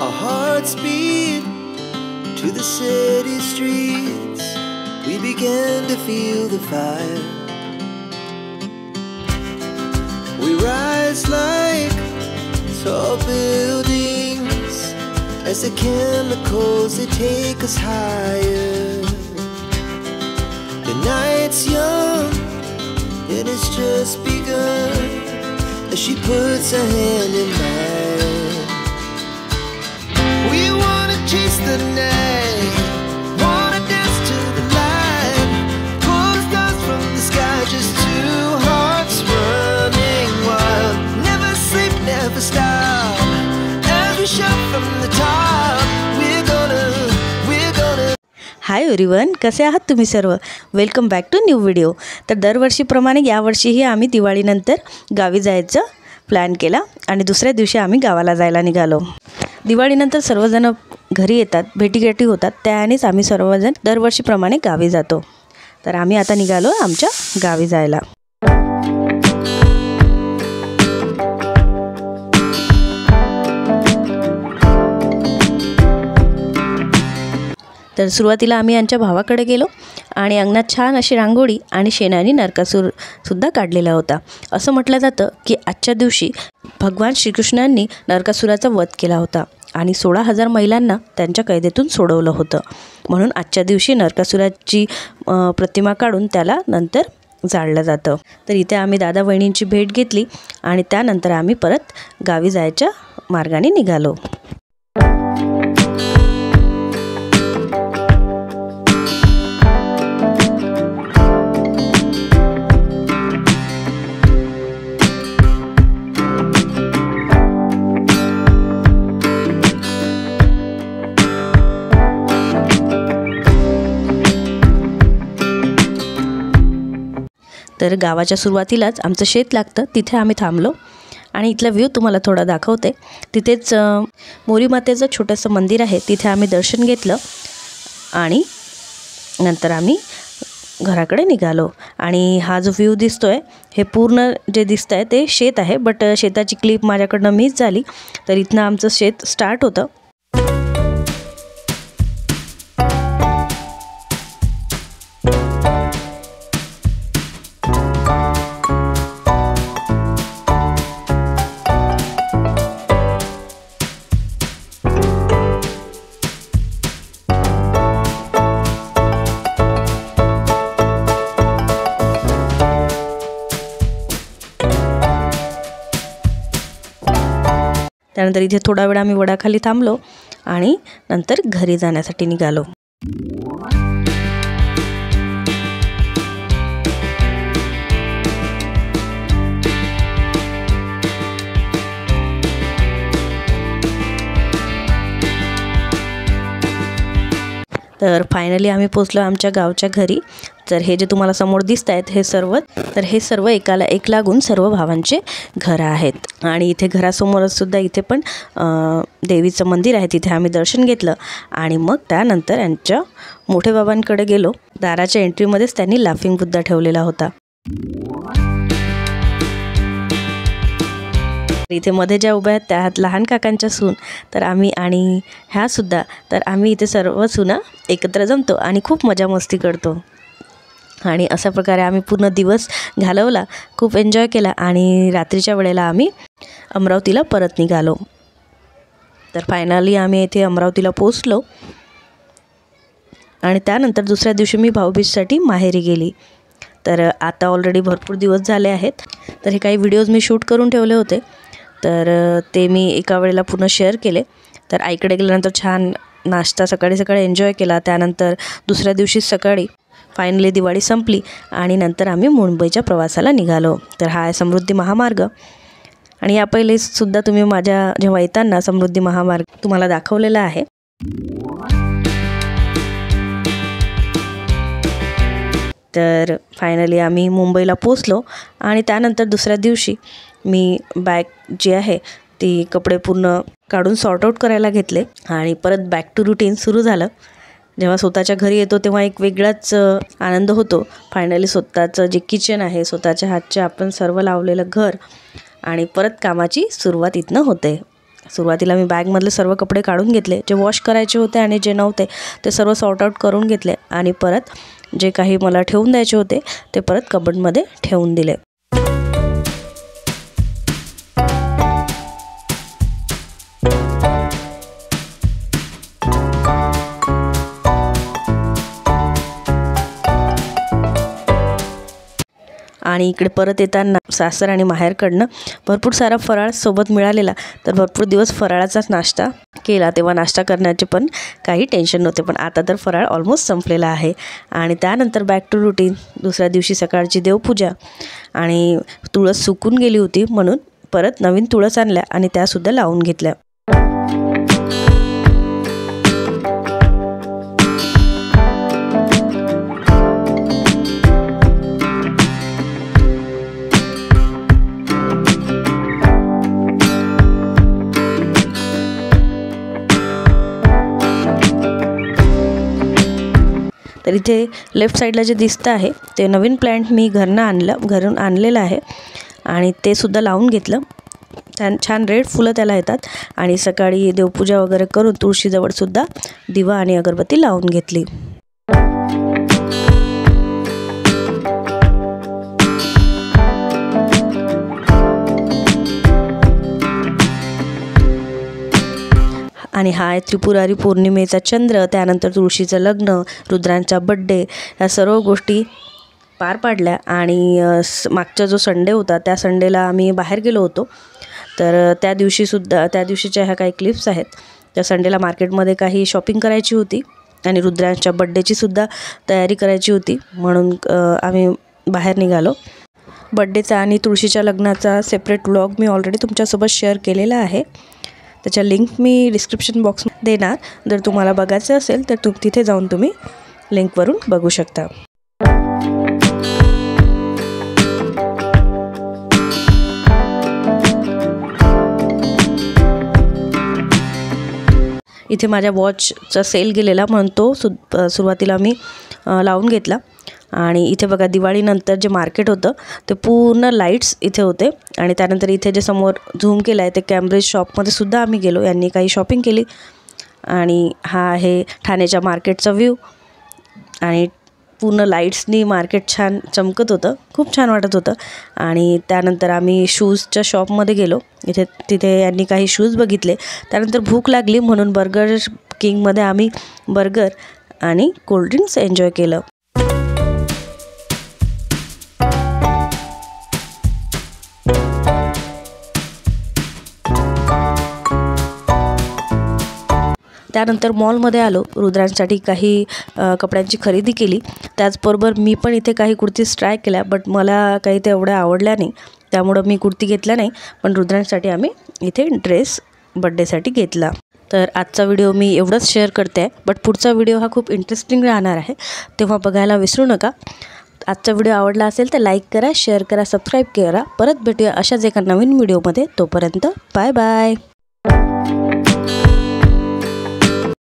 Our hearts beat to the city streets. We began to feel the fire. We rise like tall buildings as the chemicals they take us higher. The night's young and it's just begun as she puts her hand in mine. We wanna chase the night, wanna dance to the light, pull the stars from the sky, just two hearts running wild. Never sleep, never stop, as we shout from the top. We're gonna hi everyone, कसे आहात तुम्ही सर्व? Welcome back to new video. तर दरवर्षीप्रमाणे यावर्षीही आम्ही दिवाळीनंतर गावी जायचं प्लॅन केला आणि दुसऱ्या दिवशी आम्ही गावाला जायला निघालो. दिवाळीनंतर सर्वजण घरी येतात, भेटीगाठी होतात, त्यानेच आम्ही सर्वजण दरवर्षीप्रमाणे गावी जातो. तर आम्ही आता निघालो आमच्या गावी जायला. तर सुरुवातीला आम्ही आमच्या भावाकडे गेलो आणि अंगणात छान अशी रांगोळी आणि शेणाने नरकासूर सुद्धा काढलेला होता. असं म्हटलं जातं की आजच्या दिवशी भगवान श्रीकृष्णांनी नरकासुराचा वध केला होता आणि 16,000 महिलांना त्यांच्या कैदेतून सोडवलं होतं. म्हणून आजच्या दिवशी नरकासुराची प्रतिमा काढून त्याला नंतर जाळलं जातं. तर इथे आम्ही दादा वहिनींची भेट घेतली आणि त्यानंतर आम्ही परत गावी जायच्या मार्गाने निघालो. तर गावाच्या सुरुवातीलाच आमचं शेत लागतं, तिथे आम्ही थांबलो आणि इथला व्ह्यू तुम्हाला थोडा दाखवते. तिथेच मोरी मातेचं छोटंसं मंदिर आहे, तिथे आम्ही दर्शन घेतलं आणि नंतर आम्ही घराकडे निघालो. आणि हा जो व्ह्यू दिसतोय हे पूर्ण जे दिसतं आहे ते शेत आहे, बट शेताची क्लिप माझ्याकडनं मिस झाली. तर इथनं आमचं शेत स्टार्ट होतं. त्यानंतर इथे थोडा वेळ आम्ही वडाखाली थांबलो आणि नंतर घरी जाण्यासाठी निघालो. तर फायनली आम्ही पोचलो आमच्या गावच्या घरी. तर हे जे तुम्हाला समोर दिसत आहेत हे सर्व एकाला एक लागून सर्व भावांचे घरं आहेत. आणि इथे घरासमोरच सुद्धा इथे पण देवीचं मंदिर आहे, तिथे आम्ही दर्शन घेतलं आणि मग त्यानंतर यांच्या मोठे बाबांकडे गेलो. दाराच्या एंट्रीमध्येच त्यांनी लाफिंग बुद्धा ठेवलेला होता. इथे मध्ये ज्या उभ्या आहेत त्या लहान काकांच्या सून, तर आम्ही आणि ह्या सुद्धा, तर आम्ही इथे सर्व सुना एकत्र जमतो आणि खूप मजा मस्ती करतो. आणि अशा प्रकारे आम्ही पूर्ण दिवस घालवला, खूप एन्जॉय केला आणि रात्रीच्या वेळेला आम्ही अमरावतीला परत निघालो. तर फायनली आम्ही इथे अमरावतीला पोचलो आणि त्यानंतर दुसऱ्या दिवशी मी भाऊबीजसाठी माहेरी गेली. तर आता ऑलरेडी भरपूर दिवस झाले आहेत. तर हे काही व्हिडिओज मी शूट करून ठेवले होते, तर ते मी एका वेळेला पूर्ण शेअर केले. तर आईकडे गेल्यानंतर छान नाश्ता सकाळी सकाळी एन्जॉय केला. त्यानंतर दुसऱ्या दिवशी सकाळी फायनली दिवाळी संपली आणि नंतर आम्ही मुंबईच्या प्रवासाला निघालो. तर हा आहे समृद्धी महामार्ग आणि या पहिले सुद्धा तुम्ही माझ्या जेव्हा येताना समृद्धी महामार्ग तुम्हाला दाखवलेला आहे. तर फायनली आम्ही मुंबईला पोचलो आणि त्यानंतर दुसऱ्या दिवशी मी बॅग जी आहे ती कपडे पूर्ण काढून सॉर्ट आउट करायला घेतले आणि परत बॅक टू रुटीन सुरू झालं. जेव्हा स्वतःच्या घरी येतो तेव्हा एक वेगळाच आनंद होतो. फायनली स्वतःचं जे किचन आहे, स्वतःच्या हातचे आपण सर्व लावलेलं घर आणि परत कामाची सुरुवात इथनं होते. सुरुवातीला मी बॅगमधले सर्व कपडे काढून घेतले, जे वॉश करायचे होते आणि जे नव्हते ते सर्व सॉर्ट आउट करून घेतले आणि परत जे काही मला ठेवून द्यायचे होते ते परत कबर्डमध्ये ठेवून दिले. आणि इकडे परत येताना सासर आणि माहेरकडनं भरपूर सारा फराळ सोबत मिळालेला, तर भरपूर दिवस फराळाचाच नाश्ता केला. तेव्हा नाश्ता करण्याचे पण काही टेन्शन नव्हते, पण आता तर फराळ ऑलमोस्ट संपलेला आहे. आणि त्यानंतर बॅक टू रुटीन. दुसऱ्या दिवशी सकाळची देवपूजा आणि तुळस सुकून गेली होती म्हणून परत नवीन तुळस आणल्या आणि त्यासुद्धा लावून घेतल्या. तर इथे लेफ्ट साईडला जे दिसतं आहे ते नवीन प्लॅन्ट मी घरून आणलेलं आहे आणि ते सुद्धा लावून घेतलं. छान रेड फुलं त्याला येतात. आणि सकाळी देवपूजा वगैरे करून तुळशीजवळसुद्धा दिवा आणि अगरबत्ती लावून घेतली. आणि हा आहे त्रिपुरारी पौर्णिमेचा चंद्र. त्यानंतर तुळशीचं लग्न, रुद्रांचा बड्डे, ह्या सर्व गोष्टी पार पाडल्या. आणि मागचा जो संडे होता त्या संडेला आम्ही बाहेर गेलो होतो, तर त्या दिवशीच्या ह्या काही क्लिप्स आहेत. त्या संडेला मार्केटमध्ये काही शॉपिंग करायची होती आणि रुद्रांच्या बड्डेचीसुद्धा तयारी करायची होती म्हणून आम्ही बाहेर निघालो. बड्डेचा आणि तुळशीच्या लग्नाचा सेपरेट व्लॉग मी ऑलरेडी तुमच्यासोबत शेअर केलेला आहे, त्याच्या लिंक मी डिस्क्रिप्शन बॉक्समध्ये देणार. जर तुम्हाला बघायचं असेल तर तिथे जाऊन तुम्ही लिंकवरून बघू शकता. इथे माझ्या वॉचचा सेल गेलेला म्हणून तो सुरुवातीला मी लावून घेतला. आणि इथे बघा दिवाळीनंतर जे मार्केट होतं ते पूर्ण लाईट्स इथे होते. आणि त्यानंतर इथे जे समोर झूम केलं आहे ते कॅम्ब्रिज शॉपमध्ये सुद्धा आम्ही गेलो, यांनी काही शॉपिंग केली. आणि हा आहे ठाण्याच्या मार्केटचा व्ह्यू. आणि पूर्ण लाईट्सनी मार्केट छान चमकत होतं, खूप छान वाटत होतं. आणि त्यानंतर आम्ही शूजच्या शॉपमध्ये गेलो, तिथे यांनी काही शूज बघितले. त्यानंतर भूक लागली म्हणून बर्गर किंगमध्ये आम्ही बर्गर आणि कोल्ड्रिंक्स एन्जॉय केलं. त्यानंतर मॉलमध्ये आलो, रुद्रांसाठी काही कपड्यांची खरेदी केली. त्याचबरोबर मी पण इथे काही कुर्तीज ट्राय केल्या, बट मला काही ते एवढ्या आवडल्या नाही, त्यामुळं मी कुर्ती घेतल्या नाही. पण रुद्रांसाठी आम्ही इथे ड्रेस बड्डेसाठी घेतला. तर आजचा व्हिडिओ मी एवढंच शेअर करते आहे, बट पुढचा व्हिडिओ हा खूप इंटरेस्टिंग राहणार आहे, तेव्हा बघायला विसरू नका. आजचा व्हिडिओ आवडला असेल तर लाईक करा, शेअर करा, सबस्क्राईब करा. परत भेटूया अशाच एका नवीन व्हिडिओमध्ये. तोपर्यंत बाय बाय.